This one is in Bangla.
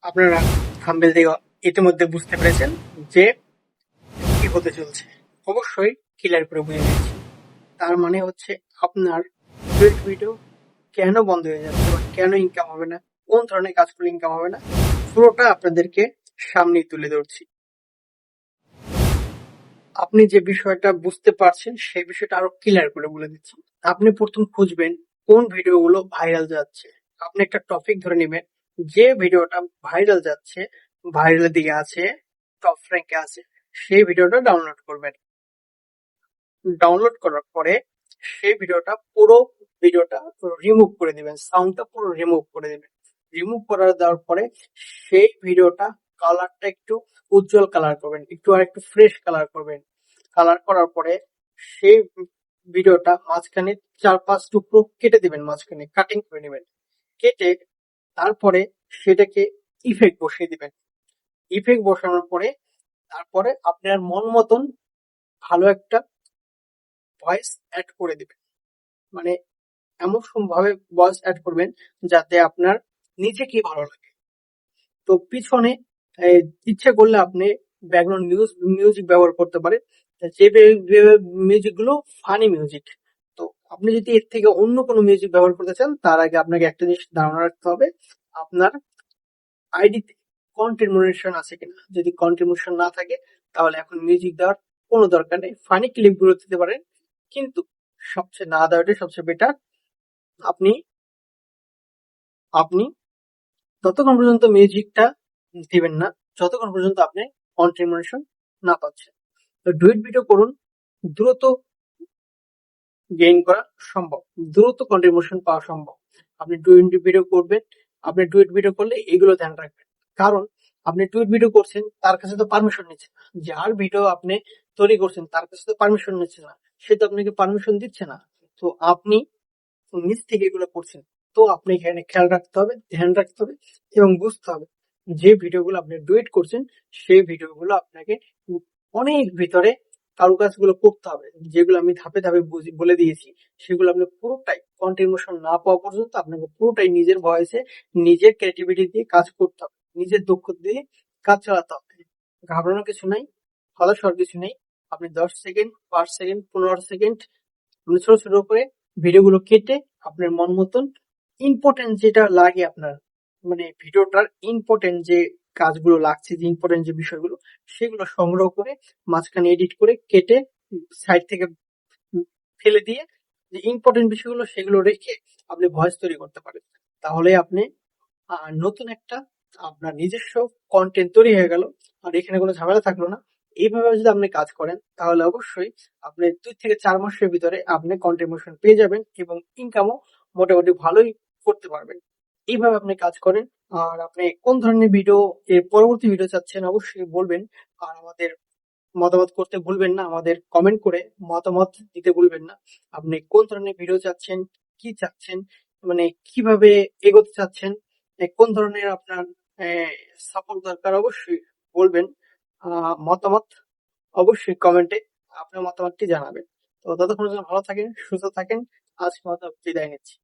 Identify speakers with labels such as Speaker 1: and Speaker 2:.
Speaker 1: আপনারা থাম্বনেল থেকে ইতিমধ্যে বুঝতে পেরেছেন যে কি হতে চলছে। অবশ্যই ক্লিয়ার করে বুঝিয়ে দিচ্ছি। তার মানে হচ্ছে আপনার ডুয়েট ভিডিও কেন বন্ধ হয়ে যাচ্ছে বা কেন ইনকাম হবে না, কোন ধরনের কাজ করলে ইনকাম হবে না, পুরোটা আপনাদেরকে সামনে তুলে ধরছি। আপনি যে বিষয়টা বুঝতে পারছেন সেই বিষয়টা আরো ক্লিয়ার করে বলে দিচ্ছি। আপনি প্রথম খুঁজবেন কোন ভিডিওগুলো ভাইরাল যাচ্ছে। আপনি একটা টপিক ধরে নেবেন, যে ভিডিওটা ভাইরাল যাচ্ছে, ভাইরালের দিকে আছে, টপ র্যাঙ্কে আছে, সেই ভিডিওটা ডাউনলোড করবেন। ডাউনলোড করার পরে সেই ভিডিওটা রিমুভ করে দিবেন, সাউন্ডটা পুরো রিমুভ করে দিবেন। রিমুভ করার দেওয়ার পরে সেই ভিডিওটা কালারটা একটু উজ্জ্বল কালার করবেন, একটু আর একটু ফ্রেশ কালার করবেন। কালার করার পরে সেই ভিডিওটা মাঝখানে 4-5 টুকরো কেটে দিবেন, মাঝখানে কাটিং করে নেবেন। কেটে তারপরে সেটাকে ইফেক্ট বসিয়ে দিবেন। ইফেক্ট বসানোর পরে তারপরে আপনার মন মতন ভালো একটা ভয়েস অ্যাড করে দিবেন। মানে এমন ভাবে ভয়েস অ্যাড করবেন যাতে আপনার নিজেকে ভালো লাগে। তো পিছনে ইচ্ছে করলে আপনি ব্যাকগ্রাউন্ড মিউজিক ব্যবহার করতে পারেন, যে মিউজিক গুলো ফানি মিউজিক। তো আপনি যদি এর থেকে অন্য কোনো মিউজিক ব্যবহার করতে চান, তার আগে আপনাকে একটা জিনিস ধারণা রাখতে হবে, আপনার আইডিতে কন্ট্রিবিউশন আছে কিনা। যদি কন্ট্রিবিউশন না থাকে তাহলে এখন মিউজিক দেওয়ার কোনো দরকার নেই। ফানি ক্লিপ গুলো দিতে পারেন, কিন্তু সবচেয়ে না দেওয়াটাই সবচেয়ে বেটার। আপনি আপনি ততক্ষণ পর্যন্ত মিউজিকটা দিবেন না যতক্ষণ পর্যন্ত আপনি কন্ট্রিবিউশন না পাচ্ছেন। তো ডুয়েট ভিডিও করুন, দ্রুত গেইন করা সম্ভব, দ্রুত কন্ট্রিবিউশন পাওয়া সম্ভব। আপনি ডুয়েট ভিডিও করবেন, আপনি ডুয়েট ভিডিও করলে এগুলো ধ্যান রাখবেন। কারণ আপনি ডুয়েট ভিডিও করছেন, তার কাছে তো পারমিশন নিচ্ছে না। যার ভিডিও আপনি তৈরি করছেন তার কাছে তো পারমিশন নিচ্ছে না, সে তো আপনাকে পারমিশন দিচ্ছে না। তো আপনি নিজ থেকে এগুলো করছেন। তো আপনি এখানে খেয়াল রাখতে হবে, ধ্যান রাখতে হবে এবং বুঝতে হবে যে ভিডিওগুলো আপনি ডুয়েট করছেন সেই ভিডিওগুলো আপনাকে অনেক ভিতরে কারুকাজগুলো করতে হবে, যেগুলো আমি ধাপে ধাপে বলে দিয়েছি। সেগুলো আপনি পুরোটাই কন্ট্রিবিউশন না পাওয়া পর্যন্ত আপনাকে পুরোটাই নিজের ভয়েসে, নিজের ক্রিয়েটিভিটি দিয়ে কাজ করতে হবে, নিজের দক্ষতা দিয়ে কাজ চালাতে হবে। ঘাবড়ানোর কিছু নাই, হতাশ হওয়ার কিছু নেই। আপনি 10 সেকেন্ড, 5 সেকেন্ড, 15 সেকেন্ড আপনি ছোট ছোট করে ভিডিওগুলো কেটে আপনার মন মতন ইম্পর্টেন্ট যেটা লাগে আপনার, মানে ভিডিওটার ইম্পর্টেন্ট যে কাজগুলো লাগছে, যে ইম্পর্টেন্ট যে বিষয়গুলো, সেগুলো সংগ্রহ করে মাঝখানে এডিট করে কেটে সাইড থেকে ফেলে দিয়ে যে ইম্পর্টেন্ট বিষয়গুলো সেগুলো রেখে আপনি ভয়েস তৈরি করতে পারেন। তাহলে আপনি নতুন একটা আপনার নিজস্ব কন্টেন্ট তৈরি হয়ে গেল, আর এখানে কোনো ঝামেলা থাকলো না। এইভাবে যদি আপনি কাজ করেন তাহলে অবশ্যই আপনি 2 থেকে 4 মাসের ভিতরে আপনি কন্ট্রিবিউশন পেয়ে যাবেন এবং ইনকামও মোটামুটি ভালোই করতে পারবেন। এইভাবে আপনি কাজ করেন। আর আপনি কোন ধরনের ভিডিও, এর পরবর্তী ভিডিও চাচ্ছেন অবশ্যই বলবেন। আর আমাদের মতামত করতে ভুলবেন না, আমাদের কমেন্ট করে মতামত দিতে ভুলবেন না। আপনি কোন ধরনের ভিডিও চাচ্ছেন, কি চাচ্ছেন, মানে কিভাবে এগোতে চাচ্ছেন, কোন ধরনের আপনার সাপোর্ট দরকার অবশ্যই বলবেন। মতামত অবশ্যই কমেন্টে আপনার মতামতটি জানাবেন। তো ততক্ষণ ভালো থাকেন, সুস্থ থাকেন। আজকের মতো বিদায় নিচ্ছি।